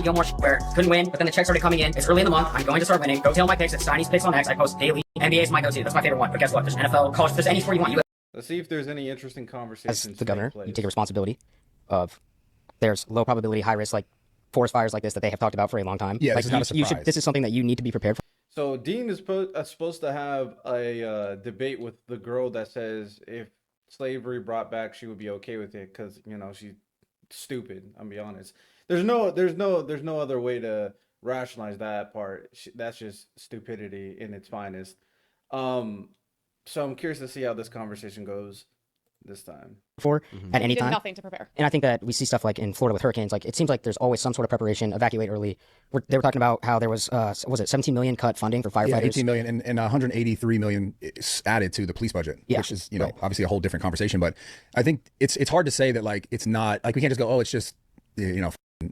Gilmore where couldn't win, but then the checks started coming in. It's early in the month. I'm going to start winning. Go tell my picks. It's Steiny's Picks on X. I post daily. NBA is my go-to. That's my favorite one. But guess what? There's NFL, college. There's any sport you want. Let's see if there's any interesting conversations. As the governor, you take a responsibility of there's low probability, high risk, like forest fires like this that they have talked about for a long time. Yeah, like this is not a surprise. This is something that you need to be prepared for. So Dean is supposed to have a debate with the girl that says if slavery brought back, she would be okay with it because she's stupid. I'll be honest. There's no other way to rationalize that part. That's just stupidity in its finest. So I'm curious to see how this conversation goes this time. At any time. Nothing to prepare. And I think that we see stuff like in Florida with hurricanes. Like it seems like there's always some sort of preparation. Evacuate early. They were talking about how there was was it 17 million cut funding for firefighters? Yeah, 18 million and 183 million is added to the police budget, which is obviously a whole different conversation. But I think it's hard to say that like it's not like we can't just go it's just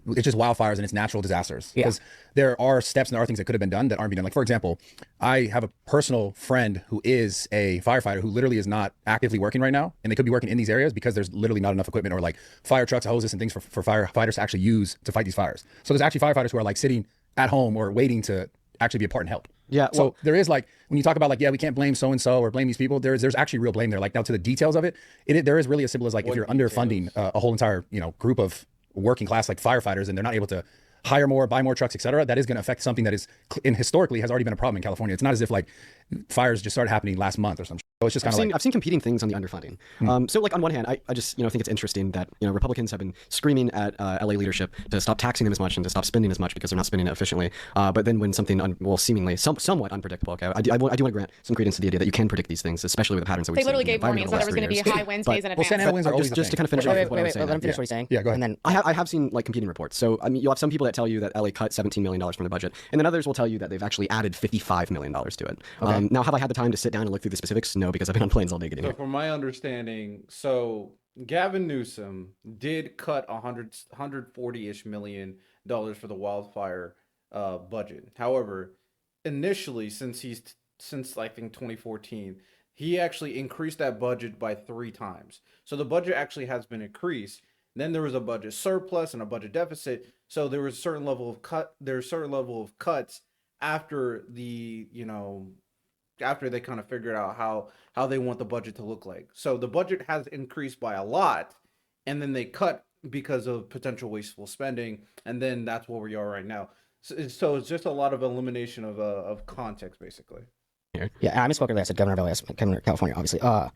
it's just wildfires and it's natural disasters because there are steps and there are things that could have been done that aren't being done. Like, for example, I have a personal friend who is a firefighter who literally is not actively working right now. And they could be working in these areas because there's literally not enough equipment or like fire trucks, hoses and things for firefighters to actually use to fight these fires. So there's actually firefighters who are like sitting at home or waiting to actually be a part and help. Yeah. So there is like, when you talk about like, we can't blame so-and-so or blame these people, there's actually real blame there. Like now to the details of it, there is really as simple as like, if you're underfunding a whole entire, group of working class like firefighters and they're not able to hire more, buy more trucks, etc., that is going to affect something that is and historically has already been a problem in California. It's not as if like fires just started happening last month or something. So it's just kind of I've seen competing things on the underfunding. So like on one hand, I just think it's interesting that Republicans have been screaming at LA leadership to stop taxing them as much and to stop spending as much because they're not spending it efficiently. But then when something seemingly somewhat unpredictable, I do want to grant some credence to the idea that you can predict these things, especially with the patterns that we've seen. They literally gave warnings that there was going to be high winds days in advance. Santa Ana winds are always just to kind of finish off what I was saying. Let him finish what he's saying. Yeah, go ahead. And then I have seen like competing reports. So I mean, you'll have some people that tell you that LA cut $17 million from the budget, and then others will tell you that they've actually added $55 million to it. Okay. Now, have I had the time to sit down and look through the specifics? No, because I've been on planes all day getting here. From my understanding, Gavin Newsom did cut $140-ish million for the wildfire budget. However, initially, since I think 2014, he actually increased that budget by 3 times. So the budget actually has been increased. Then there was a budget surplus and a budget deficit. So there was a certain level of cuts after the after they kind of figured out how they want the budget to look like. So the budget has increased by a lot, and then they cut because of potential wasteful spending, and then that's where we are right now. So it's just a lot of elimination of context, basically. Yeah, I misspoke earlier. I said Governor of LA, Governor of California, obviously. I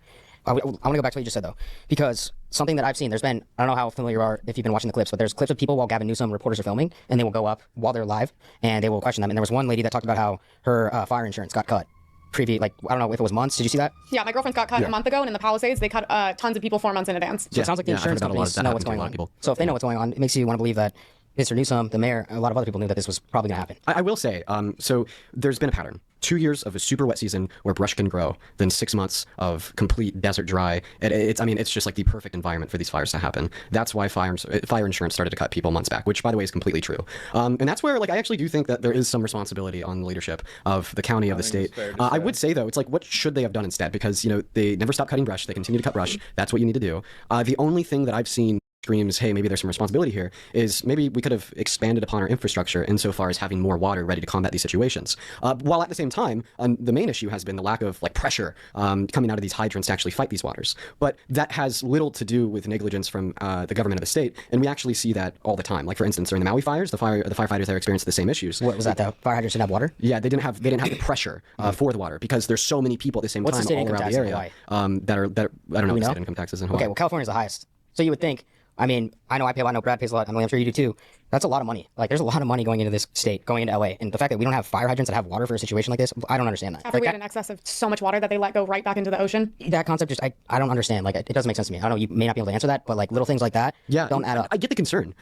want to go back to what you just said, though, because something that I've seen, there's been, I don't know how familiar you are if you've been watching the clips, but there's clips of people while Gavin Newsom reporters are filming, and they will go up while they're live, and they will question them. And there was one lady that talked about how her fire insurance got cut. I don't know if it was months. Did you see that? Yeah, my girlfriend's got cut a month ago, and in the Palisades, they cut tons of people 4 months in advance. So it sounds like the insurance companies know what's going on. So if they know what's going on, it makes you want to believe that Mr. Newsom, the mayor, a lot of other people knew that this was probably going to happen. I will say, so there's been a pattern. 2 years of a super wet season where brush can grow, then 6 months of complete desert dry. It's just like the perfect environment for these fires to happen. That's why fire insurance started to cut people months back, which, by the way, is completely true. And that's where, I actually do think that there is some responsibility on the leadership of the county, of the state. I would say, though, it's like, what should they have done instead? Because, they never stop cutting brush. They continue to cut brush. That's what you need to do. The only thing that I've seen screams, hey, maybe there's some responsibility here, is maybe we could have expanded upon our infrastructure insofar as having more water ready to combat these situations. While at the same time, the main issue has been the lack of pressure coming out of these hydrants to actually fight these waters. But that has little to do with negligence from the government of the state, and we actually see that all the time. Like, for instance, during the Maui fires, the firefighters there experienced the same issues. What was that? The fire hydrants didn't have water? Yeah, they didn't have the pressure for the water because there's so many people at the same time all around the area that are I don't know what the state income taxes in Hawaii. Okay, well, California's the highest. So you would think, I mean, I know I pay a lot, I know Brad pays a lot, I'm sure you do too. That's a lot of money. There's a lot of money going into this state, going into LA. And the fact that we don't have fire hydrants that have water for a situation like this, I don't understand that. After we had an excess of so much water that they let go right back into the ocean. That concept just, I don't understand. It doesn't make sense to me. I don't know, you may not be able to answer that, but little things like that don't add up. I get the concern.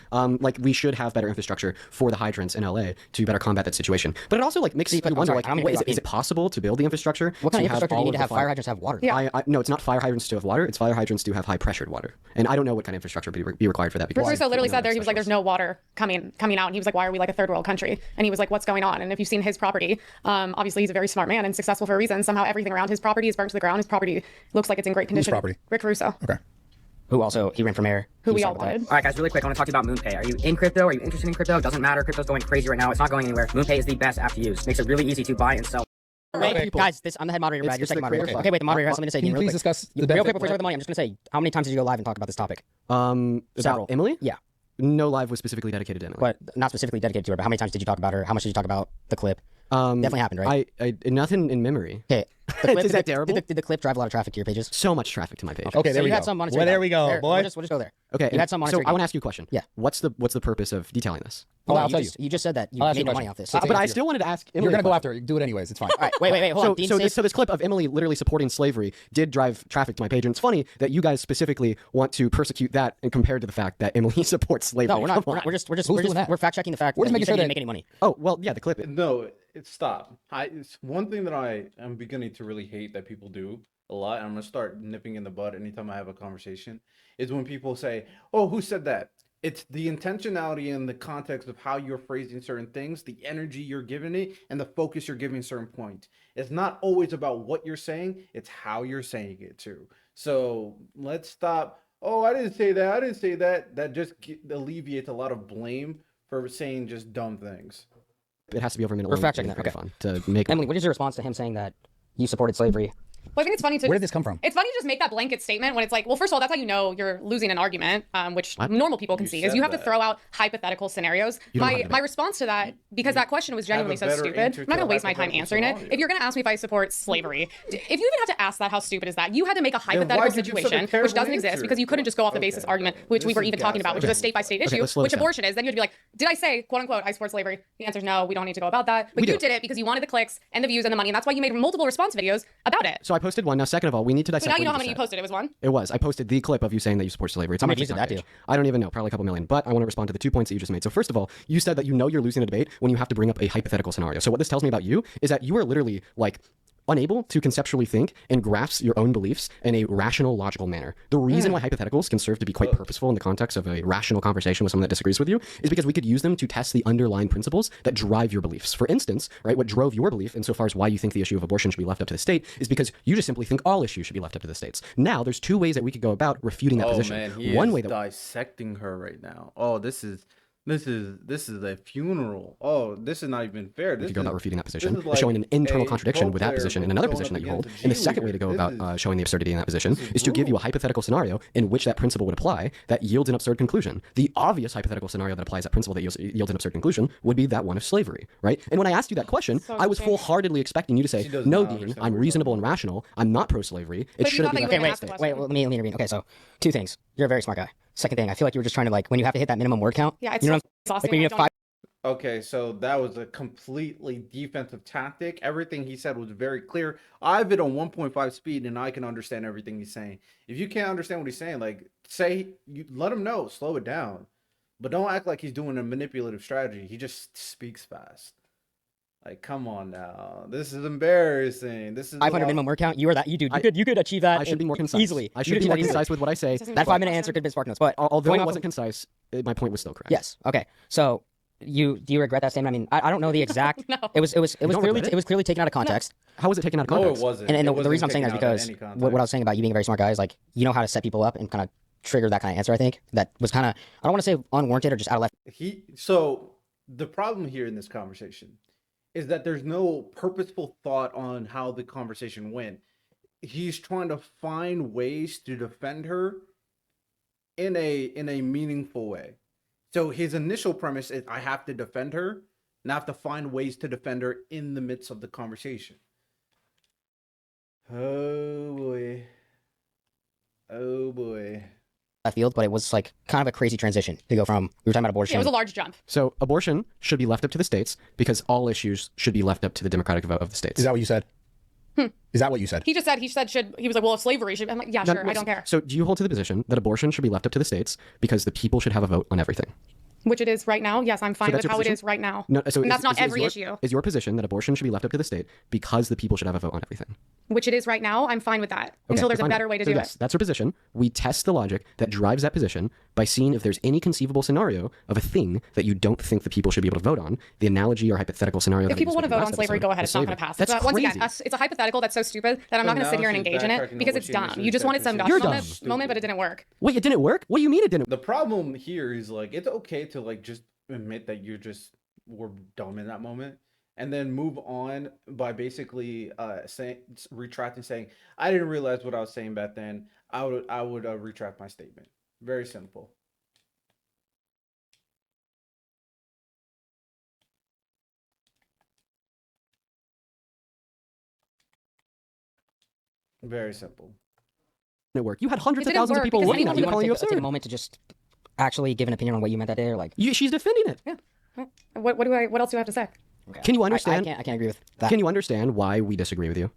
We should have better infrastructure for the hydrants in LA to better combat that situation. But it also makes you wonder, is it possible to build the infrastructure? What kind of infrastructure do you need to have fire hydrants have water? Yeah. No, it's not fire hydrants to have water. It's fire hydrants to have high pressured water. And I don't know what kind of infrastructure would be required for that. Bruce Russo literally said there, he was like, there's no water coming out. And he was like, why are we like a third world country? And he was like, what's going on? And if you've seen his property, obviously he's a very smart man and successful for a reason. Somehow everything around his property is burnt to the ground. His property looks like it's in great condition. Whose property? Rick Russo. Okay. who also he ran for mayor. Who He was we talking all about that. wanted. All right, guys, really quick, I want to talk to you about MoonPay. Are you in crypto? Are you interested in crypto? Doesn't matter. Crypto's going crazy right now. It's not going anywhere. MoonPay is the best app to use. Makes it really easy to buy and sell. Wait, guys, I'm the head moderator, Brad. You're it's second the moderator. creator Okay, wait, the moderator has something to say. Can you real please quick. discuss the Real benefit? quick before we start with the money, I'm just gonna say, how many times did you go live and talk about this topic? About Several. Emily? Yeah, No live was specifically dedicated to Emily. but not specifically dedicated to her. But how many times did you talk about her? How much did you talk about the clip? Definitely happened, right? I nothing in memory. Okay. The clip, Is that did terrible? Did the clip drive a lot of traffic to your pages? So much traffic to my page. Okay, So there we you go. had some monetary. Well, there gain. we go, There, boy. We'll just go there. Okay, You had some so monetary I want gain. to ask you a question. Yeah. What's the purpose of detailing this? Well, No, I'll tell you just said that you I'll ask made you a no money question. off this. I'll But answer I you. still wanted to ask Emily. You're gonna a go question. after her. Do it anyways. It's fine. All right, wait, hold on. Dean So safe? this clip of Emily literally supporting slavery did drive traffic to my page, and it's funny that you guys specifically want to persecute that and compared to the fact that Emily supports slavery. No, we're not. Come on. We're just doing that? we're fact checking the fact We're that just you making said sure you didn't that- make any money. Oh well, yeah, the clip. No, stop. It's one thing that I am beginning to really hate that people do a lot, and I'm gonna start nipping in the bud anytime I have a conversation, is when people say, "Oh, who said that?" It's the intentionality and the context of how you're phrasing certain things, the energy you're giving it, and the focus you're giving certain points. It's not always about what you're saying; it's how you're saying it too. So let's stop. Oh, I didn't say that. I didn't say that. That just alleviates a lot of blame for saying just dumb things. It has to be over a minute. We're long fact to checking make that, it fun to make. Emily, what is your response to him saying that you supported slavery? Well, I think it's funny to. Where did this come from? It's funny to just make that blanket statement when it's like, well, first of all, that's how you know you're losing an argument, which normal people can You see, is said you have to that. throw out hypothetical scenarios. You don't have to My make- response to that, because that question was genuinely so better stupid, answer I'm not to gonna a waste my time hypothetical answering it. scenario. If you're gonna ask me if I support slavery, if you even have to ask that, how stupid is that? You had to make a hypothetical why'd you give such a situation, which terrible doesn't exist, answer? because you couldn't just go off the basis Okay. argument, which we This were is even talking about, which is a gaslighting. state by state issue, let's slow which this down. abortion is. Then you'd be like, did I say, quote unquote, I support slavery? The answer is no, we don't need to go about that. But We you do. did it because you wanted the clicks and the views and the money, and that's why you made multiple response videos about it. So I posted one. Now, second of all, we need to dissect. So now what you know how just many you said. posted. It was one. It was. I posted the clip of you saying that you support slavery. It's on How my many views did TikTok that page. do? I don't even know. Probably a couple million. But I want to respond to the 2 points that you just made. So first of all, you said that you know you're losing a debate when you have to bring up a hypothetical scenario. So what this tells me about you is that you are literally like unable to conceptually think and grasp your own beliefs in a rational, logical manner. The reason why hypotheticals can serve to be quite purposeful in the context of a rational conversation with someone that disagrees with you is because we could use them to test the underlying principles that drive your beliefs. For instance, right, what drove your belief insofar as why you think the issue of abortion should be left up to the state is because you just simply think all issues should be left up to the states. Now, there's two ways that we could go about refuting that Oh position. man, he One is way that dissecting her right now. Oh, this is a funeral. Oh, this is not even fair. we This could go is, about refuting that this position, is like showing an internal a contradiction with that pro position player and another going position up that you hold. against a And the second way to cheerleader. go This about is- showing the absurdity in that position this is is to give you a brutal. hypothetical scenario in which that principle would apply that yields an absurd conclusion. The obvious hypothetical scenario that applies that principle that yields an absurd conclusion would be that one of slavery, right? And when I asked you that question, So I was interesting. full-heartedly expecting you to say, She does no, not Dean, understand I'm what you're reasonable talking and rational. I'm not pro-slavery. It But you shouldn't thought be that left you up were to gonna the ask state. the Let me intervene. Okay, so two things. You're a very smart guy. Second thing, I feel like you were just trying to like when you have to hit that minimum word count. Yeah, it's you know, so exhausting. like when you I have don't- five. Okay, so that was a completely defensive tactic. Everything he said was very clear. I have it on 1.5 speed and I can understand everything he's saying. If you can't understand what he's saying, like let him know, slow it down. But don't act like he's doing a manipulative strategy. He just speaks fast. Like, come on now. This is embarrassing. This is 500 minimum word count. You were that. You could achieve that. I should be more concise. easily. I You should could be more achieve that concise with what I say. Doesn't That matter. 5-minute answer could have been Spark Notes, but Although going it off wasn't of- concise, my point was still correct. Yes. Okay. So do you regret that statement? I mean, I don't know the exact. No. It was don't clearly regret it? it was clearly taken out of context. How was it taken out of No, context? it wasn't. And It the wasn't reason I'm saying that is taken out of because any what I context. was saying about you being a very smart guy is like you know how to set people up and kind of trigger that kind of answer. I think that was kind of I don't want to say unwarranted or just out of left. So the problem here in this conversation is that there's no purposeful thought on how the conversation went. He's trying to find ways to defend her in a meaningful way. So his initial premise is I have to defend her and I have to find ways to defend her in the midst of the conversation. Oh boy. Oh boy. Left field, but it was like kind of a crazy transition to go from we were talking about abortion. Yeah, it was a large jump. So abortion should be left up to the states because all issues should be left up to the democratic vote of the states. Is that what you said? Is that what you said? He just said he was like, well, if slavery should. I'm like, yeah, No, sure, no, I don't care. So do you hold to the position that abortion should be left up to the states because the people should have a vote on everything? Which it is right now. Yes, I'm fine that's with your how it position? is right now. No, so And that's not every your, issue. Is your position that abortion should be left up to the state because the people should have a vote on everything? which it is right now, I'm fine with that until there's a better way to do yes, it. that's her position. We test the logic that drives that position by seeing if there's any conceivable scenario of a thing that you don't think the people should be able to vote on. The analogy or hypothetical scenario. If people want to vote on slavery, go ahead. It's not going to pass. That's but once again, crazy. it's a hypothetical that's so stupid that I'm not going to sit here and engage in it because it's dumb. You just wanted some You're moment, but it didn't work. Wait, it didn't work? What do you mean it didn't? The problem here is like it's okay to like just admit that you just were dumb in that moment, and then move on by basically retracting, saying I didn't realize what I was saying back then. I would retract my statement. Very simple. Very simple. It work. You had hundreds It of didn't thousands of work people because looking anyone at Do you you calling want you to take a absurd. moment to just actually give an opinion on what you meant that day, or like? She's defending it. Yeah. What else do I have to say? Okay. Can you understand? I can't agree with that. Can you understand why we disagree with you?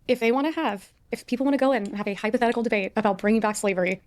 If people want to go and have a hypothetical debate about bringing back slavery,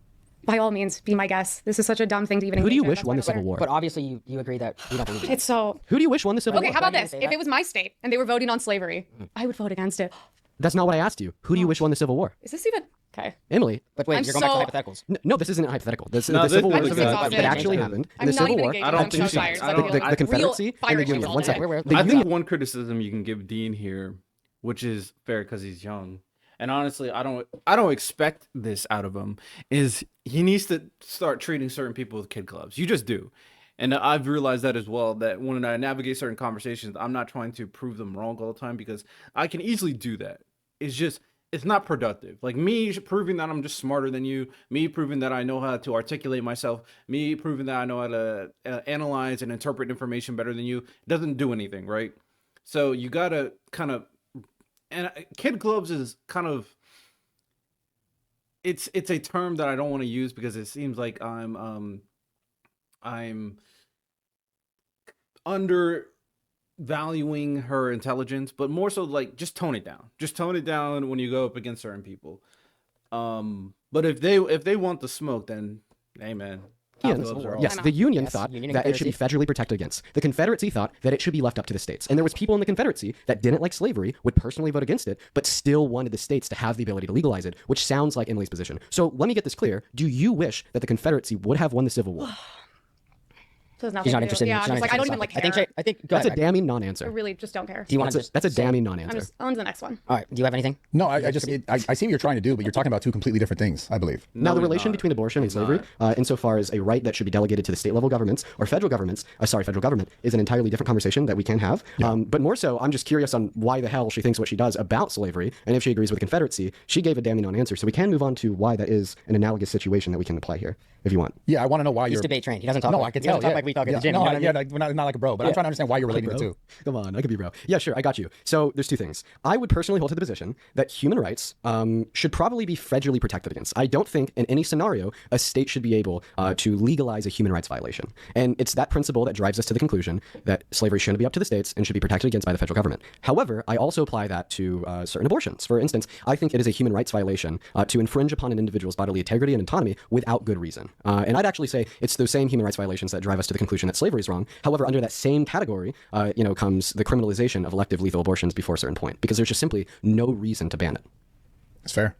by all means, be my guest. This is such a dumb thing to even. Who do you engage in. wish That's won why the Civil I'm War? But obviously, you agree that you don't believe that. It's so. Who do you wish won the Civil Okay, War? how about Why do you this? say If that? it was my state and they were voting on slavery, I would vote against it. That's not what I asked you. Who do you wish won the Civil War? Is this even okay? Emily. But wait, I'm you're going back so- to hypotheticals. No, this isn't hypothetical. The No, Civil War I'm is just that exhausted. actually happened. in I'm the not Civil even War. engaging. I don't I'm think so so. tired. I don't- The Confederacy real and fire the Union. exits One all day. second. We're- The I Union. think one criticism you can give Dean here, which is fair because he's young, and honestly, I don't expect this out of him, is he needs to start treating certain people with kid gloves. You just do. And I've realized that as well, that when I navigate certain conversations, I'm not trying to prove them wrong all the time because I can easily do that. It's not productive. Like me proving that I'm just smarter than you, me proving that I know how to articulate myself, me proving that I know how to analyze and interpret information better than you, doesn't do anything, right? So you gotta kind of, and kid gloves is kind of, it's a term that I don't want to use because it seems like I'm undervaluing her intelligence, but more so like just tone it down. Just tone it down when you go up against certain people. But if they want the smoke, then hey man. Yes, the Union thought Union and that it should be federally protected against. The Confederacy thought that it should be left up to the states. And there was people in the Confederacy that didn't like slavery, would personally vote against it, but still wanted the states to have the ability to legalize it, which sounds like Emily's position. So let me get this clear. Do you wish that the Confederacy would have won the Civil War? She's She's not interested. Yeah, she's I'm not just like I don't interested even like in care. I think. Go That's a ahead. damning I non-answer. really just don't care. Do you want to just? That's a say- damning I'm non-answer. just on to the next one. All right. Do you have anything? No, I see what you're trying to do, but you're talking about two completely different things, I believe. Now, the he's relation not. between abortion and slavery, insofar as a right that should be delegated to the state level governments or federal governments, federal government, is an entirely different conversation that we can have. But more so, I'm just curious on why the hell she thinks what she does about slavery, and if she agrees with the Confederacy. She gave a damning non-answer, so we can move on to why that is an analogous situation that we can apply here, if you want. Yeah, I want to know why He's you're debate trained. He doesn't talk. No, like, I can he tell. doesn't talk Yeah. like we talk at Yeah. the gym. No, you know what I mean? we're not like a bro, but I'm trying to understand why you're relating the two. Come on, I could be bro. Yeah, sure, I got you. So there's two things. I would personally hold to the position that human rights should probably be federally protected against. I don't think in any scenario a state should be able to legalize a human rights violation. And it's that principle that drives us to the conclusion that slavery shouldn't be up to the states and should be protected against by the federal government. However, I also apply that to certain abortions. For instance, I think it is a human rights violation to infringe upon an individual's bodily integrity and autonomy without good reason. And I'd actually say it's those same human rights violations that drive us to the conclusion that slavery is wrong. However, under that same category, comes the criminalization of elective lethal abortions before a certain point, because there's just simply no reason to ban it. It's fair.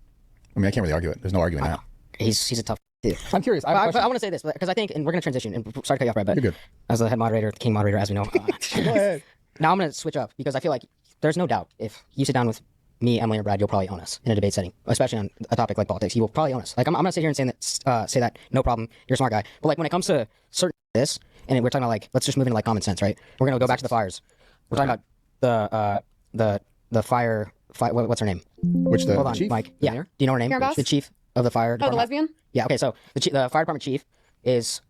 I mean, I can't really argue it. There's no arguing that. He's a tough dude. I'm curious. I have a I question. want to say this because I think, and we're going to transition. And sorry to cut you off, Brad, but You're good. as the head moderator, the king moderator, as we know. Go ahead. Now I'm going to switch up because I feel like there's no doubt if you sit down with me, Emily, or Brad, you'll probably own us in a debate setting, especially on a topic like politics. You will probably own us. Like I'm going to sit here and say that no problem, you're a smart guy. But like when it comes to certain this, and we're talking about like let's just move into like common sense, right? We're going to go back to the fires. We're talking about the fire. What's her name? Which the Hold on, chief? Mike. Yeah. Do you know her name? Karen Bass? The chief of the fire Oh, the department. lesbian? Yeah. Okay. So the fire department chief is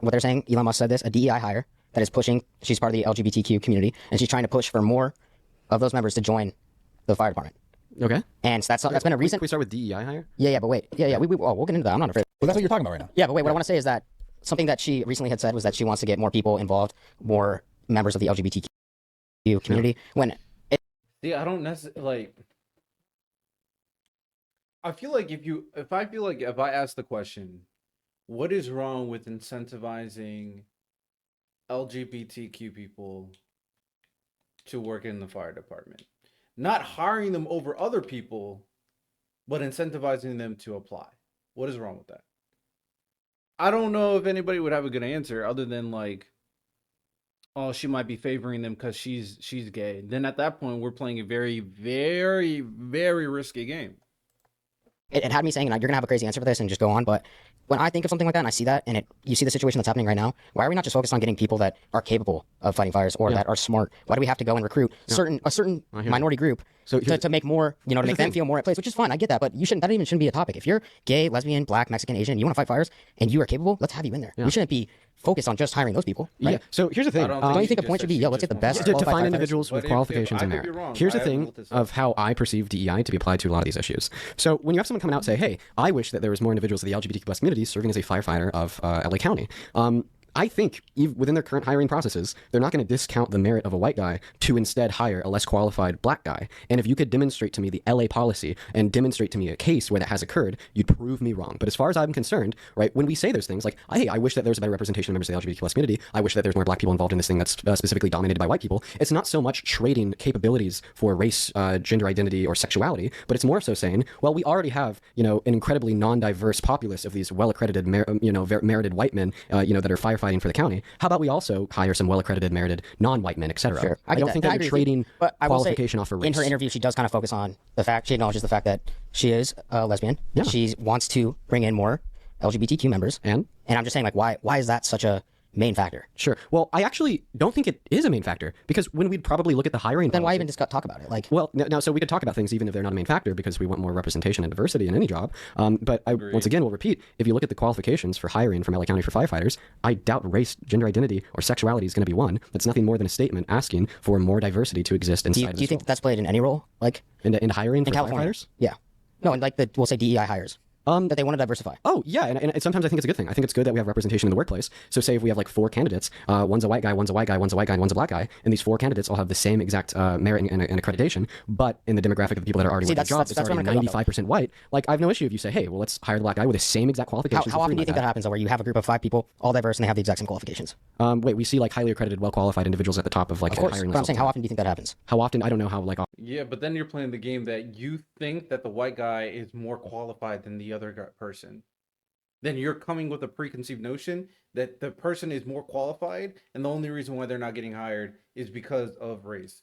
what they're saying. Elon Musk said this: a DEI hire that is pushing. She's part of the LGBTQ community, and she's trying to push for more of those members to join the fire department. Okay. And so that's been a recent. Can we start with DEI hire? Yeah. But wait. Yeah. We'll get into that. I'm not afraid. Well, that's what you're talking about right now. Yeah. But wait. What I want to say is that something that she recently had said was that she wants to get more people involved, more members of the LGBTQ community. When See, I don't necessarily like. I feel like if I ask the question, what is wrong with incentivizing LGBTQ people to work in the fire department? not hiring them over other people, but incentivizing them to apply. What is wrong with that? I don't know if anybody would have a good answer other than like, oh, she might be favoring them because she's gay. Then at that point, we're playing a very, very, very risky game. It had me saying, and you're gonna have a crazy answer for this and just go on, but when I think of something like that and I see that, and you see the situation that's happening right now, why are we not just focused on getting people that are capable of fighting fires or that are smart? Why do we have to go and recruit a certain minority group to make more, to make them feel more at place, which is fine, I get that, but that even shouldn't be a topic. If you're gay, lesbian, black, Mexican, Asian, you want to fight fires and you are capable, let's have you in there. We shouldn't be focused on just hiring those people, right? Yeah. So here's the thing. Don't you think the point should be, let's get the best to find individuals with qualifications in there. Here's the thing of how I perceive DEI to be applied to a lot of these issues. So when you have someone coming out and say, hey, I wish that there was more individuals of the LGBTQ+ community serving as a firefighter of LA County. I think within their current hiring processes, they're not going to discount the merit of a white guy to instead hire a less qualified black guy. And if you could demonstrate to me the LA policy and demonstrate to me a case where that has occurred, you'd prove me wrong. But as far as I'm concerned, right, when we say those things like, hey, I wish that there's a better representation of members of the LGBTQ+ community, I wish that there's more black people involved in this thing that's specifically dominated by white people, it's not so much trading capabilities for race, gender identity, or sexuality, but it's more so saying, well, we already have, an incredibly non-diverse populace of these well-accredited, merited white men, that are firefighting for the county. How about we also hire some well-accredited, merited, non-white men, etc.? Sure. I don't think that you're trading qualification off for race. In her interview, she does kind of focus on the fact, she acknowledges the fact that she is a lesbian. Yeah. She wants to bring in more LGBTQ members. And I'm just saying, like, why is that such a main factor? Sure. Well, I actually don't think it is a main factor, because when we'd probably look at the hiring then policy, why even just talk about it? Like, well, no, so we could talk about things even if they're not a main factor, because we want more representation and diversity in any job. But I once again will repeat, if you look at the qualifications for hiring from LA County for firefighters, I doubt race, gender identity, or sexuality is going to be one. That's nothing more than a statement asking for more diversity to exist inside. Do you think that's played in any role, like in hiring for California? firefighters? Yeah. No, and like we'll say DEI hires. That they want to diversify. Oh, yeah, and sometimes I think it's a good thing. I think it's good that we have representation in the workplace. So say if we have like 4 candidates, one's a white guy, one's a white guy, one's a white guy, and one's a black guy, and these 4 candidates all have the same exact merit and accreditation, but in the demographic of the people that are already working the job, it's already 95% white. Like, I have no issue if you say, hey, well, let's hire the black guy with the same exact qualifications. How often do you think that happens, though, where you have a group of 5 people, all diverse, and they have the exact same qualifications? Wait, we see like highly accredited, well-qualified individuals at the top of like hiring. But I'm saying, how often do you think that happens? How often? I don't know how, like... Yeah, but then you're playing the game that you think that the white guy is more qualified than the other person. Then you're coming with a preconceived notion that the person is more qualified, and the only reason why they're not getting hired is because of race.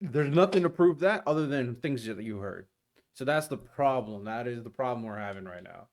There's nothing to prove that other than things that you heard. So that's the problem. That is the problem we're having right now.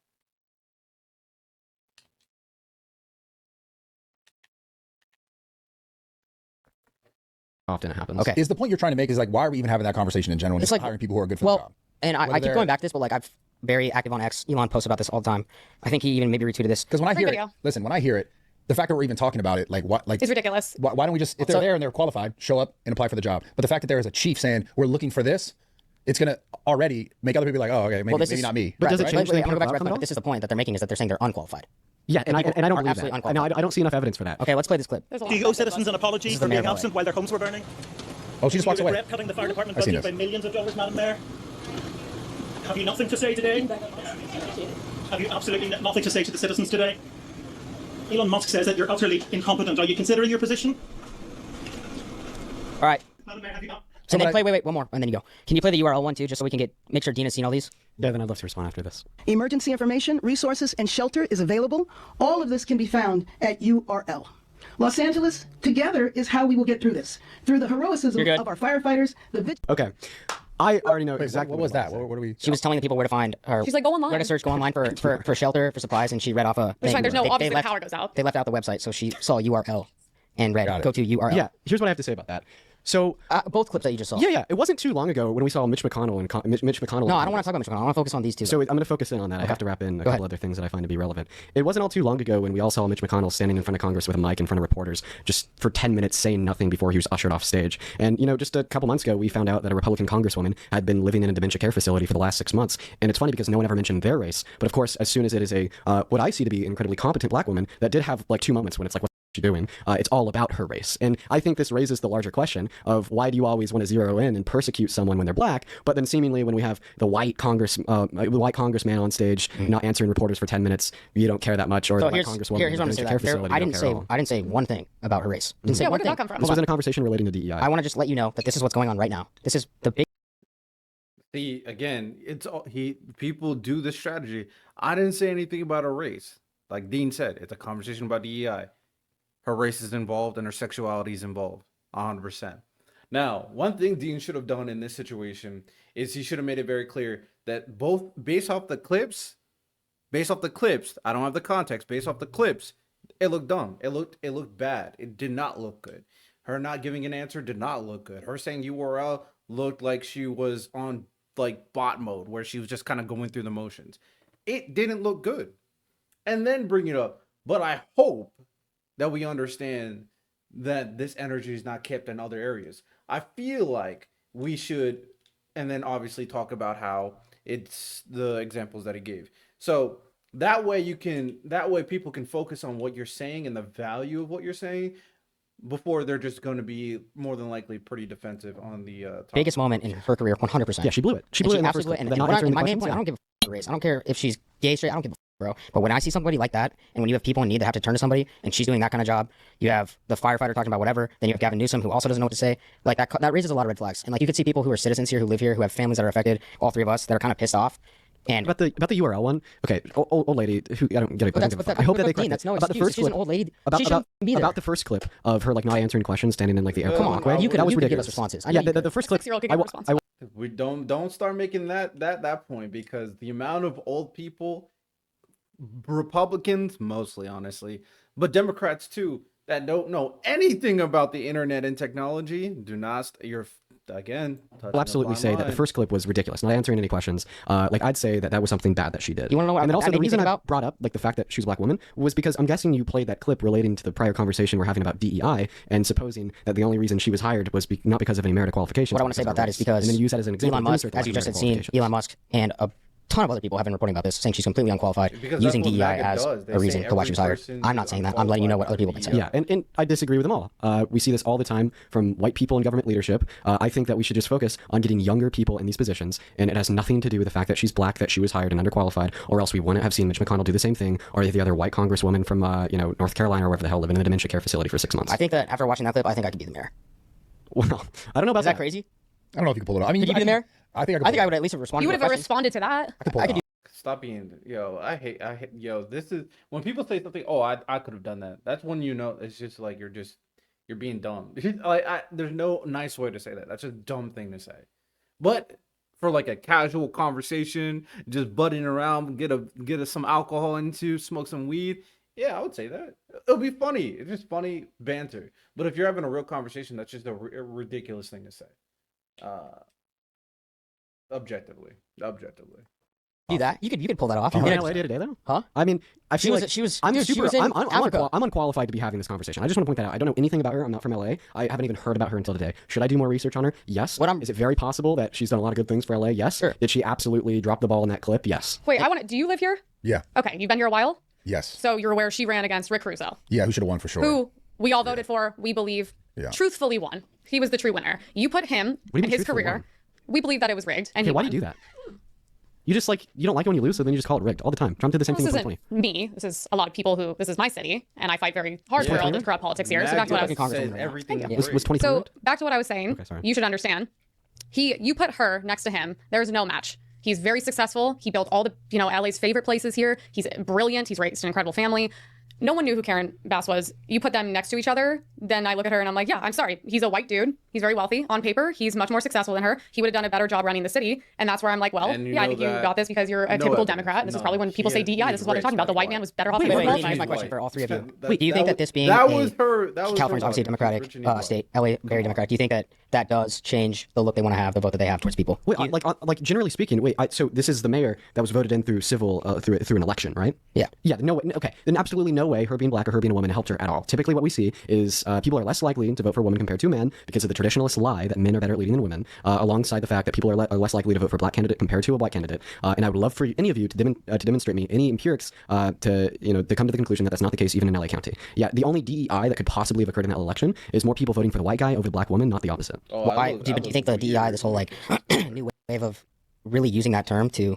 Often it happens. Okay. Is the point you're trying to make is like, why are we even having that conversation in general? It's like hiring people who are good for the job. And I keep going back to this, but like I've very active on X. Elon posts about this all the time. I think he even maybe retweeted this. Because when I hear it, listen, when I hear it, the fact that we're even talking about it, like what, like it's ridiculous. Why don't we just, if they're there and they're qualified, show up and apply for the job? But the fact that there is a chief saying we're looking for this, it's gonna already make other people be like, oh, okay, maybe not me. But does it change? I'm gonna go back to but this is the point that they're making, is that they're saying they're unqualified. Yeah, and I don't believe that. And I don't see enough evidence for that. Okay, let's play this clip. Do you owe citizens an apology for being absent while their homes were burning? Oh, she just walks away. Regret cutting the fire department budget by millions of dollars, Madam Mayor? Have you nothing to say today? Have you absolutely nothing to say to the citizens today? Elon Musk says that you're utterly incompetent. Are you considering your position? All right. Madam Mayor, have you not? And then wait, one more, and then you go. Can you play the URL one too, just so we can make sure Dina's seen all these? Yeah, then I'd love to respond after this. Emergency information, resources, and shelter is available. All of this can be found at URL. Los Angeles, together is how we will get through this. Through the heroism of our firefighters, Okay. I already know exactly what was that. What are we? She was telling the people where to find her. She's like, go online. Where to search, go online for shelter, for supplies, and she read off a. There's no, obviously the power goes out. They left out the website, so she saw URL and read go to URL. Yeah, here's what I have to say about that. So both clips that you just saw. Yeah. It wasn't too long ago when we saw Mitch McConnell and Mitch McConnell. No, I don't want to talk about Mitch McConnell. I want to focus on these two. So I'm going to focus in on that. I have to wrap in a couple other things that I find to be relevant. It wasn't all too long ago when we all saw Mitch McConnell standing in front of Congress with a mic in front of reporters, just for 10 minutes saying nothing before he was ushered off stage. And just a couple months ago, we found out that a Republican congresswoman had been living in a dementia care facility for the last 6 months. And it's funny because no one ever mentioned their race. But of course, as soon as it is a what I see to be incredibly competent black woman that did have like 2 moments when it's like, she doing? It's all about her race. And I think this raises the larger question of why do you always want to zero in and persecute someone when they're black, but then seemingly when we have the white congressman on stage not answering reporters for 10 minutes, you don't care that much, or So the white congresswoman here's what I'm in the saying. care facility, I you don't didn't care say at all. I didn't say one thing about her race. Didn't say Yeah, one where did thing. that come from? This was in a conversation relating to DEI. I want to just let you know that this is what's going on right now. This is the big. See, again, people do this strategy. I didn't say anything about her race. Like Dean said, it's a conversation about DEI. Her race is involved and her sexuality is involved 100%. Now, one thing Dean should have done in this situation is he should have made it very clear that both based off the clips, I don't have the context, based off the clips, it looked dumb. It looked bad. It did not look good. Her not giving an answer did not look good. Her saying URL looked like she was on like bot mode where she was just kind of going through the motions. It didn't look good. And then bring it up. But I hope that we understand that this energy is not kept in other areas. I feel like we should, and then obviously talk about how it's the examples that he gave. So that way people can focus on what you're saying and the value of what you're saying before they're just going to be more than likely pretty defensive on the topic. Biggest moment in her career, 100%. Yeah, she blew it. She blew it in the first absolutely. clip. And Not what answering the my main questions, point, yeah. I don't give a race. I don't care if she's gay, straight. I don't give a bro. But when I see somebody like that, and when you have people in need that have to turn to somebody, and she's doing that kind of job, you have the firefighter talking about whatever. Then you have Gavin Newsom, who also doesn't know what to say. Like that raises a lot of red flags. And like you could see people who are citizens here, who live here, who have families that are affected. All three of us that are kind of pissed off. And about the URL one, okay, old lady who I don't get a. I hope that they correct that's no it. About the excuse. first She's clip, an old lady. about, She shouldn't be there. about the first clip of her like not answering questions, standing in like the airport Come on, walkway. you could that was give us ridiculous. responses. I Yeah, know you the first clip. 6-year-old could give a response. We don't start making that point, because the amount of old people, Republicans mostly, honestly, but Democrats too, that don't know anything about the internet and technology, do not. You're again. I'll absolutely say that the first clip was ridiculous. Not answering any questions. Like I'd say that was something bad that she did. You want to know what? And then also that the made me reason think I about? brought up like the fact that she was a black woman was because I'm guessing you played that clip relating to the prior conversation we're having about DEI and supposing that the only reason she was hired was not because of any merit qualifications. What I want to say about that is because and then you use that as an example. Elon Musk, as you just had seen, Elon Musk and a ton of other people have been reporting about this, saying she's completely unqualified, Because using that's what DEI MAGA as does. They a reason say to why she was every hired. person I'm not is saying that. I'm letting you know what other people have been saying. Yeah, and I disagree with them all. We see this all the time from white people in government leadership. I think that we should just focus on getting younger people in these positions, and it has nothing to do with the fact that she's black, that she was hired and underqualified, or else we wouldn't have seen Mitch McConnell do the same thing, or the other white congresswoman from North Carolina or wherever the hell living in a dementia care facility for 6 months. I think that after watching that clip, I think I could be the mayor. Well, I don't know about Is that crazy? I don't know if you can pull it off. I mean, Could you be the mayor? I think I I think I would at least have responded. You to would the have question. responded to that. could pull it off. Stop being, I hate, this is, when people say something, oh, I could have done that. That's when it's just like, you're being dumb. There's no nice way to say that. That's a dumb thing to say. But for like a casual conversation, just butting around, get some alcohol into, smoke some weed, yeah, I would say that. It'll be funny. It's just funny banter. But if you're having a real conversation, that's just a ridiculous thing to say. Objectively. Do that. You could pull that off. Do you You think know, LA today though? Huh? I mean, I She feel was- like she was- I'm dude, she super. was in Africa. I'm unqualified to be having this conversation. I just want to point that out. I don't know anything about her. I'm not from LA. I haven't even heard about her until today. Should I do more research on her? Yes. Is it very possible that she's done a lot of good things for LA? Yes. Sure. Did she absolutely drop the ball in that clip? Yes. Wait, do you live here? Yeah. Okay, you've been here a while? Yes. So you're aware she ran against Rick Russo, Yeah. Who should have won for sure? who we all voted for, we believe, Yeah. truthfully won. He was the true winner. You put him do you and mean his truthfully career. won? We believe that it was rigged. And Okay. he Why do won. you do that? You just you don't like it when you lose, so then you just call it rigged all the time. Trump did the same This thing in isn't 2020. me. This is a lot of people this is my city, and I fight very hard for all the corrupt politics here. So back to what I was says everything is Was rigged. 2020 So rigged? back to what I was saying. Okay, sorry. You should understand. You put her next to him. There's no match. He's very successful. He built all the LA's favorite places here. He's brilliant. He's raised an incredible family. No one knew who Karen Bass was. You put them next to each other, then I look at her and I'm like, yeah, I'm sorry. He's a white dude. He's very wealthy. On paper, he's much more successful than her. He would have done a better job running the city. And that's where I'm like, well, And you yeah, I know think you that- got this because you're a no typical evidence. Democrat. And this is No, probably when people he say is- DEI, he's this is what they're rich, talking about. The that's white why. man was better off. Wait, than wait, the wait, black here's my man. question for all three of you. That- Wait, do you think that that this being that a was her? That was California's her obviously a logic. Democratic Rich and evil. state, LA very Democratic. Do you think that does change the look they want to have, the vote that they have towards people? Wait, like generally speaking, so this is the mayor that was voted in through civil through an election, right? Yeah. Yeah. No. Okay. Then absolutely no no way her being black or her being a woman helped her at all. Typically what we see is people are less likely to vote for a woman compared to a man because of the traditionalist lie that men are better at leading than women, alongside the fact that people are less likely to vote for a black candidate compared to a white candidate. And I would love for any of you to demonstrate me any empirics to come to the conclusion that that's not the case even in LA County. Yeah, the only DEI that could possibly have occurred in that election is more people voting for the white guy over the black woman, not the opposite. Do you think the DEI, this whole like new wave of really using that term to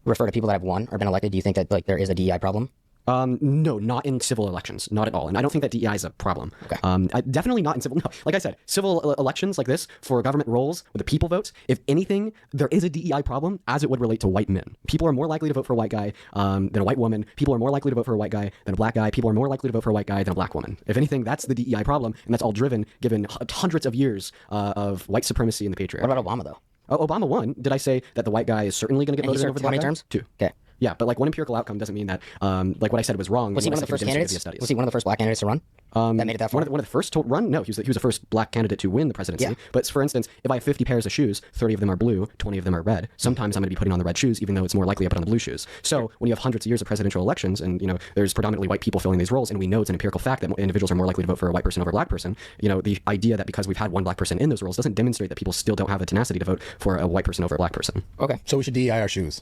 refer to people that have won or been elected, do you think that like there is a DEI problem? No, not in civil elections, not at all. And I don't think that DEI is a problem. Okay. Definitely not in civil. No, like I said, civil elections like this for government roles where the people votes. If anything, there is a DEI problem as it would relate to white men. People are more likely to vote for a white guy than a white woman. People are more likely to vote for a white guy than a black guy. People are more likely to vote for a white guy than a black woman. If anything, that's the DEI problem, and that's all driven given hundreds of years of white supremacy in the patriarchy. What about Obama though? Oh, Obama won. Did I say that the white guy is certainly going to get voted over the black guy? How many terms? 2. Okay. Yeah, but like one empirical outcome doesn't mean that like what I said was wrong. Was he one of the first candidates? Was he one of the first black candidates to run? That made it that far? One of the first to run? No, he was the first black candidate to win the presidency. Yeah. But for instance, if I have 50 pairs of shoes, 30 of them are blue, 20 of them are red. Sometimes I'm going to be putting on the red shoes, even though it's more likely I put on the blue shoes. So when you have hundreds of years of presidential elections, and there's predominantly white people filling these roles, and we know it's an empirical fact that individuals are more likely to vote for a white person over a black person. The idea that because we've had one black person in those roles doesn't demonstrate that people still don't have the tenacity to vote for a white person over a black person. Okay. So we should DEI our shoes.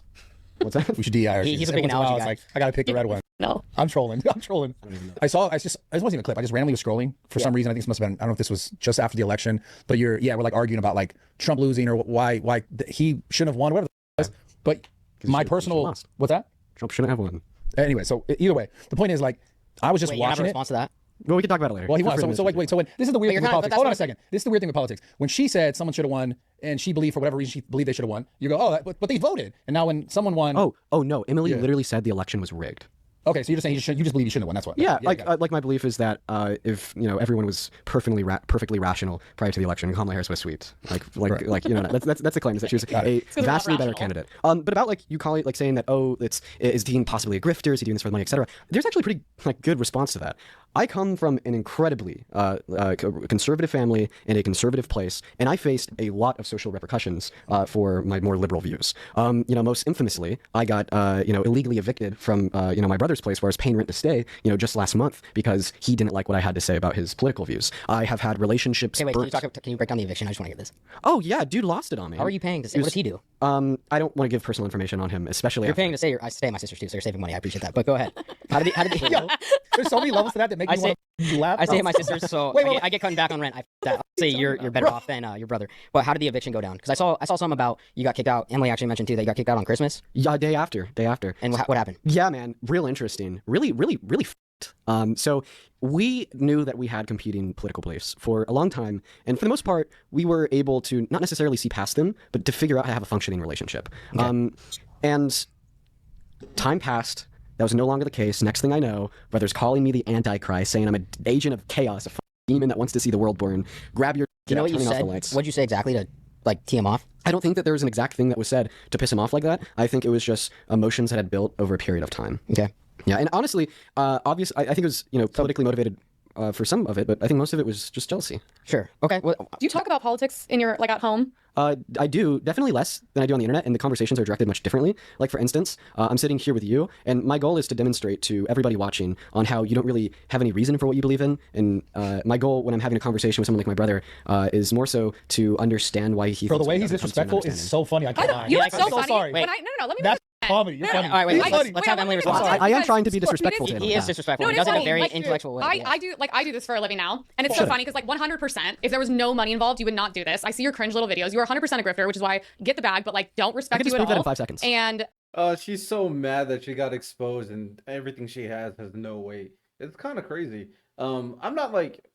What's that? We should DEI our shoes. He's a big analogy guy. Like, I gotta pick the red one. No. I'm trolling. I just wasn't even a clip. I just randomly was scrolling for some reason. I think this must have been, I don't know if this was just after the election, but we're like arguing about like Trump losing or why he shouldn't have won, whatever it was. But my personal, what's that? Trump shouldn't have won. Anyway, so either way, the point is like, I was just Wait, you have watching a it. response to that? Well, we can talk about it later. Well, he won. So wait. So when this is the weird thing with politics. Hold on a second. This is the weird thing with politics. When she said someone should have won, and she believed for whatever reason she believed they should have won, you go, oh, but they voted. And now when someone won, oh no, Emily literally said the election was rigged. Okay, so you're just saying you just believe you shouldn't have won. That's what. Yeah, like my belief is that if everyone was perfectly rational prior to the election, Kamala Harris was sweet. That's the claim, is that she was a vastly better candidate. But about like you call it like saying that is Dean possibly a grifter? Is he doing this for the money, etc. There's actually a pretty good response to that. I come from an incredibly conservative family in a conservative place, and I faced a lot of social repercussions for my more liberal views. Most infamously, I got illegally evicted from my brother's place where I was paying rent to stay, just last month because he didn't like what I had to say about his political views. I have had relationships. Okay, wait, can you break down the eviction? I just want to hear this. Oh yeah, dude lost it on me. How are you paying to stay? What does he do? I don't want to give personal information on him, especially. You're paying to stay. I stay at my sister's too, so you're saving money. I appreciate that. But go ahead. How did he? Yo, there's so many levels to that make me want to laugh. I stay at my sister's, so I get cutting back on rent. I'll say you're better off than your brother. But how did the eviction go down? Because I saw something about you got kicked out. Emily actually mentioned too that you got kicked out on Christmas. Yeah, day after. And what happened? Yeah, man, real interesting. Really. So we knew that we had competing political beliefs for a long time, and for the most part, we were able to not necessarily see past them, but to figure out how to have a functioning relationship. Okay. And time passed. That was no longer the case. Next thing I know, brother's calling me the Antichrist, saying I'm an agent of chaos, a demon that wants to see the world burn. Grab your you know what turn you off said? the lights. What'd you say exactly to like tee him off? I don't think that there was an exact thing that was said to piss him off like that. I think it was just emotions that had built over a period of time. Okay. Yeah, and honestly, obviously, I think it was politically motivated for some of it, but I think most of it was just jealousy. Sure. Okay. Well, do you talk about politics in your at home? I do, definitely less than I do on the internet, and the conversations are directed much differently. Like, for instance, I'm sitting here with you, and my goal is to demonstrate to everybody watching on how you don't really have any reason for what you believe in. And my goal when I'm having a conversation with someone like my brother is more so to understand why he. Bro, the way he's disrespectful is so funny. I can't lie. You know what's so funny? Sorry. Let me. That's comedy. You're funny. All right, wait. Let's have Emily respond. I am trying to be disrespectful to him. He is disrespectful. He does it in a very intellectual way. I do this for a living now, and it's so funny because 100%, if there was no money involved, you would not do this. I see your cringe little videos. You are 100% a grifter, which is why get the bag, but don't respect you at all. That in 5 seconds. And she's so mad that she got exposed and everything she has no weight. It's kind of crazy. I'm not like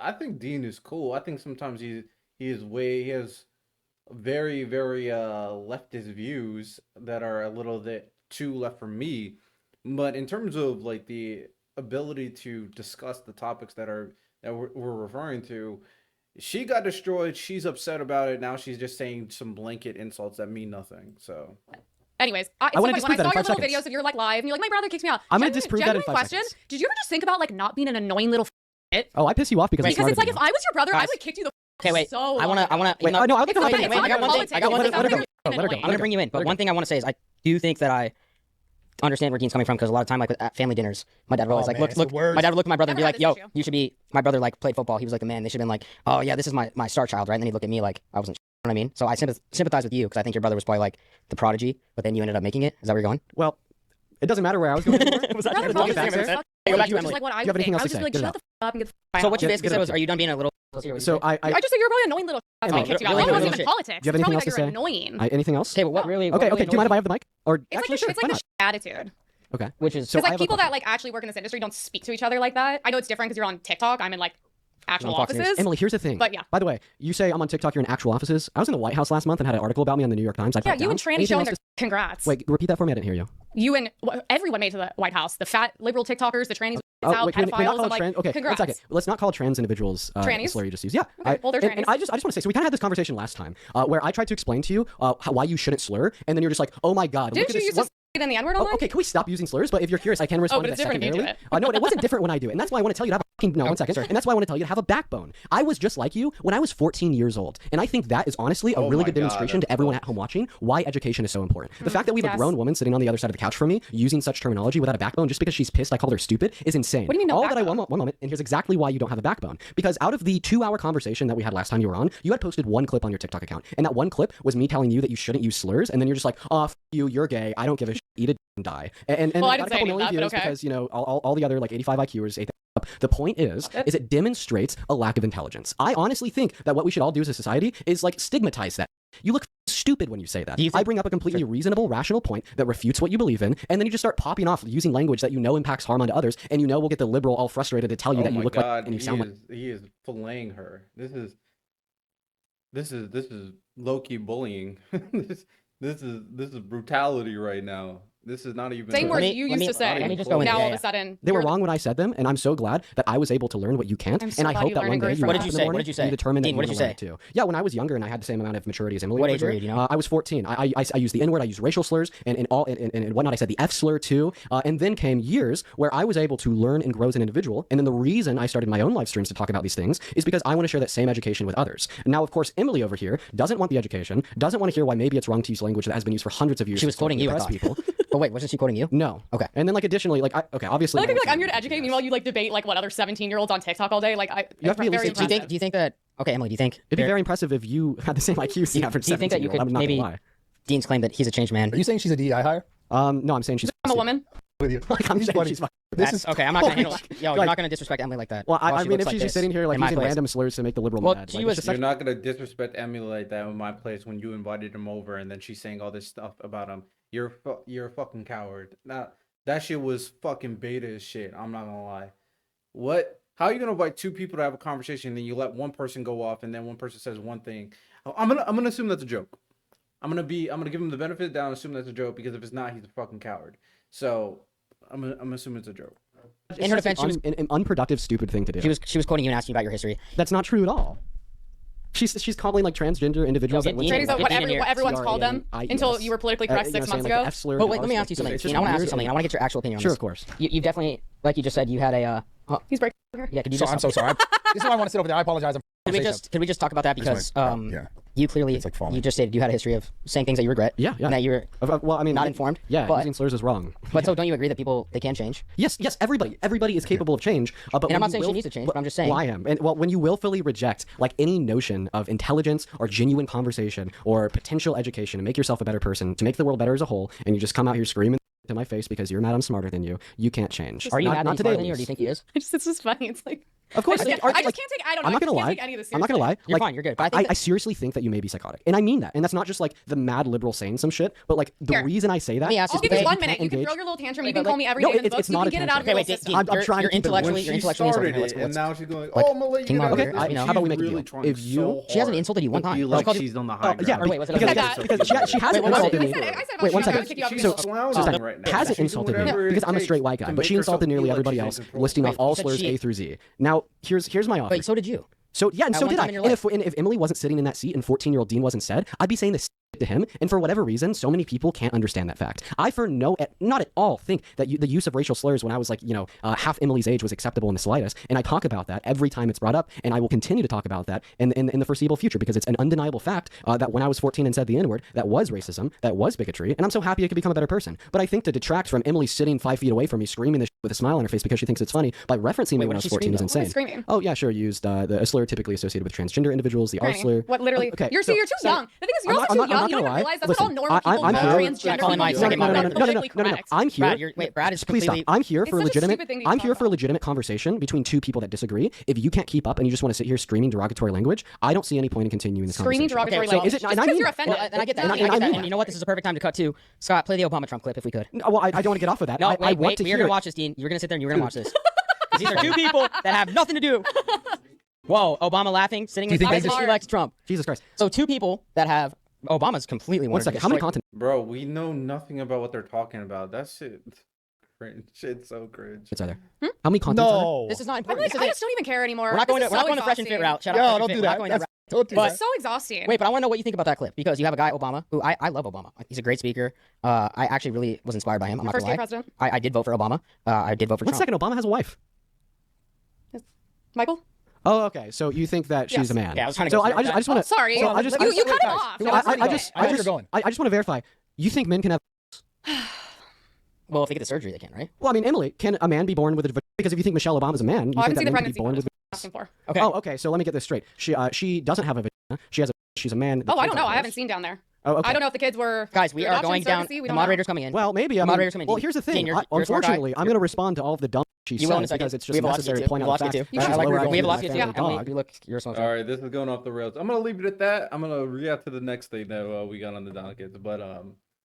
I think Dean is cool. I think sometimes he has very leftist views that are a little bit too left for me. But in terms of like the ability to discuss the topics that we're referring to, she got destroyed. She's upset about it. Now she's just saying some blanket insults that mean nothing. So anyways, I want to disprove when I that saw in 5 your little seconds. videos of your live and you're like, my brother kicks me out. I'm going to disprove that in 5 seconds. Did you ever just think about not being an annoying little shit? Oh, I piss you off because it's like if I was your brother, I would have kicked you the okay, wait. So I want to. Wait, no, I'll I got one thing. Let her go. I'm going to bring you in, but one thing I want to say is I do think that understand where Dean's coming from because a lot of time, like at family dinners, my dad would always like man, it's the look. worst. My dad would look at my brother and be Never like, had "Yo, this issue. you should be." My brother like played football. He was like the man. They should have been like, "Oh yeah, this is my star child, right?" And then he'd look at me like I wasn't. You know what I mean? So I sympathize with you because I think your brother was probably like the prodigy, but then you ended up making it. Is that where you're going? Well, it doesn't matter where I was going anymore. Was that- Brother was probably that thinks fair? it's Go back to just Emily. like what I Do you have would anything think. else I to was just say? like, Get it shut out. the f up and get the f So what you Get- basically get said it was, out. "Are you done being a little?" Pussy?" So I I just said you're probably an annoying little. That's Emily, what kicked you out. really, It wasn't really even shit. politics. Do you have It's anything probably else that to you're say? annoying. anything else? Okay, but what really? Okay, what okay. Do you mind if I have the mic? Or It's actually, like sure. it's Why like not? the attitude. Okay. Which is So Because I like have a people that question. like actually work in this industry don't speak to each other like that. I know it's different because you're on TikTok. I'm in like actual on Fox News. offices. Emily, here's the thing. But yeah. By the way, you say I'm on TikTok. You're in actual offices. I was in the White House last month and had an article about me on the New York Times. I Yeah, put you down. and Tranny Anything showing else their to- congrats. Wait, repeat that for me. I didn't hear you. You and everyone made to the White House. The fat liberal TikTokers, the trannies, out, wait, can we not pedophiles. call I'm it like, trans? Okay, congrats. 1 second. Let's not call trans individuals the Trannies? slur you just used. Yeah. Okay, well, they're and trannies. I just want to say, so we kind of had this conversation last time where I tried to explain to you why you shouldn't slur, and then you're just like, oh my god, look Didn't at you this. use to it in the N-word online? Okay, can we stop using slurs? But if you're curious, I can respond but to it's that different if you do secondarily. it. No, it wasn't different when I do it, and that's why I want to tell you to have a fucking no, 1 second. And that's why I want to tell you to have a backbone. I was just like you when I was 14 years old, and I think that is honestly a Oh really my good God, demonstration to that's everyone dope. at home watching why education is so important. The fact that we have a Yes. grown woman sitting on the other side of the couch from me using such terminology without a backbone just because she's pissed I called her stupid is insane. What do you mean no All that I backbone? want, one moment, and here's exactly why you don't have a backbone. Because out of the 2-hour conversation that we had last time you were on, you had posted one clip on your TikTok account, and that one clip was me telling you that you shouldn't use slurs, and then you're just like, oh, you, you're gay, I don't give a shit, eat it and die. And Well, I got didn't a say couple any of million that, but views okay. because, you know, all the other like 85 IQers ate that up. The point is it demonstrates a lack of intelligence. I honestly think that what we should all do as a society is like stigmatize that. You look stupid when you say that. Do you I think- bring up a completely reasonable, rational point that refutes what you believe in, and then you just start popping off using language that you know impacts harm onto others, and you know will get the liberal all frustrated to tell you Oh that you my look God, like and you sound like. he is filleting her. This is low key bullying. this is brutality right now. This is not even. Same words me- you let used me- to say. let me just go in Now there. all Yeah, of a sudden They were you're- wrong when I said them, and I'm so glad that I was able to learn what you can't. I'm so And I glad hope you that learned one and day grew you from What wake did up you in the say? morning What did you say? and you determine that Dean, you what want did to you learn say? it too. Yeah, when I was younger and I had the same amount of maturity as Emily. What over age were here, you, do you know? I was 14. I used the N-word. I used racial slurs and whatnot. I said the F slur too. And then came years where I was able to learn and grow as an individual. And then the reason I started my own live streams to talk about these things is because I want to share that same education with others. Now, of course, Emily over here doesn't want the education, doesn't want to hear why maybe it's wrong to use language that has been used for hundreds of years. She was to quoting you, I oppress thought. people. But wait, wasn't she quoting you? No. Okay. And then like additionally, like obviously. I like, I feel like I'm here to educate. Meanwhile, you like debate like what other 17-year-olds on TikTok all day. Like You have to be at very least Do you impressive. think? Do you think that? Okay, Emily. Do you think? It'd be there- very impressive if you had the same IQ as the average do you think that you 17-year-old. could I'm not maybe gonna lie. Dean's claim that he's a changed man? Are you saying she's a DEI hire? No, I'm saying she's. I'm a woman. With you. Like, I'm She's saying funny. she's fine. This That's is okay. I'm not gonna handle. holy- Yo, you're Like- not gonna disrespect Emily like that. Well, while I she mean, looks if like she's this just sitting here like in my using place. random slurs to make the liberal Well, mad, she like, was- it's just You're not gonna disrespect Emily like that in my place when you invited him over and then she's saying all this stuff about him. You're a fucking coward. Now that shit was fucking beta as shit. I'm not gonna lie. What? How are you gonna invite two people to have a conversation and then you let one person go off and then one person says one thing? I'm gonna assume that's a joke. I'm gonna give him the benefit of the doubt and assume that's a joke because if it's not, he's a fucking coward. So I'm assuming it's a joke. In her defense, she was an unproductive, stupid thing to do. she was quoting you and asking you about your history. That's not true at all. She's calling like transgender individuals No, that get went Dean to in. Trannies Get are Dean in what here. everyone's called them until CRANIES. you were politically correct 6 months like ago. the F slur But and wait, all let me this ask you stuff. something. It's Dean, just I want to ask you weird. something. I want to get your actual opinion on Sure, this. of course. You've definitely, like you just said, you had a. He's breaking here. Yeah, could you So just? I'm so sorry. This is why I want to sit over there. I apologize. Could we just talk about that because yeah. you clearly It's like falling. you just stated you had a history of saying things that you regret. Yeah. And that you're Well, I mean, not informed. Yeah, but, using slurs is wrong. But so don't you agree that they can change? Yes, everybody is capable of change. But And when I'm not you saying she needs to change, but I'm just saying. Well, I am. And well, when you willfully reject like any notion of intelligence or genuine conversation or potential education to make yourself a better person, to make the world better as a whole, and you just come out here screaming to my face because you're mad I'm smarter than you, you can't change. Are you not, mad not that he's smarter today, than you, or do you think he is? It's just funny. It's like Of course. I just like, can't take. I don't know. I'm not I gonna just lie. can't take any of this I'm not gonna seriously. lie. You're fine, you're good. But I think I seriously think that you may be psychotic, and I mean that. And that's not just like the mad liberal saying some shit, but like the Here. reason I say that. me ask I'll you give you Wait, 1 you minute. can't You can engage- throw your little tantrum. Wait, You can but call me every no, day in the it's books. You not can a get it out of tantrum. your Okay, little wait, system. I'm trying you're to keep it intellectually, real. you're She intellectually started insulting her. it, and Let's- now she's going, like, oh, I'm gonna let you King get Mother, out of okay, this. how about we She's make a really deal? trying If you- so She hasn't hard insulted you one to time. be She like called you- she's on the high ground. Yeah, Or wait, was it because, okay? because she hasn't Wait, what insulted was me. it? I said about Wait, one you, I'm second. gonna kick you out of She's your So, clowning right now. hasn't She's doing insulted me whatever it because I'm a takes straight white to guy, but make she herself insulted nearly feel like everybody she's in else, control. listing off Wait, all you said slurs she- A through Z. Now, here's my offer. Wait, so did you? So yeah, and At so one did I. time in your And life. if Emily wasn't sitting in that seat and 14-year-old Dean wasn't said, I'd be saying this to him, and for whatever reason, so many people can't understand that fact. I not at all think that the use of racial slurs when I was like, half Emily's age was acceptable in the slightest, and I talk about that every time it's brought up, and I will continue to talk about that in the foreseeable future, because it's an undeniable fact that when I was 14 and said the N-word, that was racism, that was bigotry, and I'm so happy I could become a better person. But I think to detract from Emily sitting 5 feet away from me screaming this with a smile on her face because she thinks it's funny by referencing me when I was 14 is insane. Screaming? Oh yeah, sure. Used a slur typically associated with transgender individuals, the R slur. What literally? Okay, you're too young. The thing is, you're also too young. You don't even realize that's what all normal people I'm know. here. Transgender calling my people second mom. No. I'm here. Brad is Please stop. completely. I'm here for It's such a legitimate. stupid thing to I'm talk here for a about. legitimate conversation between two people that disagree. If you can't keep up and you just want to sit here screaming derogatory language, I don't see any point in continuing this Screaming conversation. derogatory Okay, so language. is it- Just and I because mean you're that. offended. And I get that. And I get that. mean And you know what? This is a perfect time to cut to Scott. Play the Obama Trump clip if we could. Well, I don't want to get off of that. No, I wait, want to we are hear gonna it. watch this, Dean. You're gonna sit there and you're gonna watch this. 'Cause these are two people that have nothing to do. Whoa, Obama laughing, sitting in think his they she just- likes Trump. Jesus Christ. So two people that have Obama's completely. One second. How many content? Bro, we know nothing about what they're talking about. That shit cringe. It's so cringe. Are there? How many contents? Are there? No. This is not I'm important. like, This I is just don't even care anymore. We're not going This to is so the fresh and fit exhausting. route. Shut Yo, up. Fresh and don't Fit. do We're not that. going That's, route. don't do But- It's that. so exhausting. Wait, but I want to know what you think about that clip because you have a guy Obama who I love Obama. He's a great speaker. I actually really was inspired by him. I'm not First gonna gay lie. president. I did vote for Obama. I did vote for One Trump. second. Obama has a wife. Michael? Oh, okay. So you think that she's Yes. a man? Yeah, I was trying to So go I just want to. Sorry. So I just you cut him guys. off. Who- That was I really just- good. I just- going. I just want to verify. You think men can have? Well, if they get the surgery, they can, right? Well, I mean, Emily, can a man be born with a? Because if you think Michelle Obama's a man, you Oh, I think haven't that seen the men can be pregnancy. born with? Asking for. Okay. Oh, okay. So let me get this straight. She doesn't have a vagina. She's a man. Oh, I don't know. I haven't seen down there. Oh, okay. I don't know if the kids were. Guys, we through are adoption, going down. surrogacy, we The don't know. moderator's coming in. Well, maybe. I mean, moderator's coming in. well, Dean. here's the thing. Dean, you're a smart guy. Unfortunately, I'm going to respond to all of the dumb she You will in a says second. because it's We just have a lot to necessary do, to point too. We have out a lot the to fact. do. You that should- she's I like lower where We have a lot IQ to than do. my Emily, dog. you look. You're a smart. All right, this is going off the rails. I'm gonna leave it at that. I'm gonna react to the next thing that we got on the docket. But